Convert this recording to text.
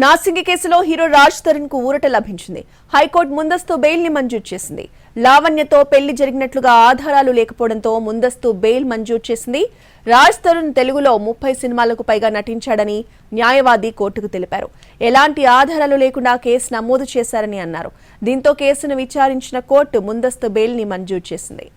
నాసింగి కేసులో హీరో రాజ్ తరుణ్ కు ఊరట లభించింది. హైకోర్టు ముందస్తు బెయిల్ ని మంజూరు చేసింది. లావణ్యతో పెళ్లి జరిగినట్లుగా ఆధారాలు లేకపోవడంతో ముందస్తు బెయిల్ మంజూరు చేసింది. రాజ్ తరుణ్ తెలుగులో 30 సినిమాలకు పైగా నటించాడని న్యాయవాది కోర్టుకు తెలిపారు. ఎలాంటి ఆధారాలు లేకుండా కేసు నమోదు చేశారని అన్నారు. దీంతో కేసును విచారించిన కోర్టు ముందస్తు బెయిల్ ని మంజూరు చేసింది.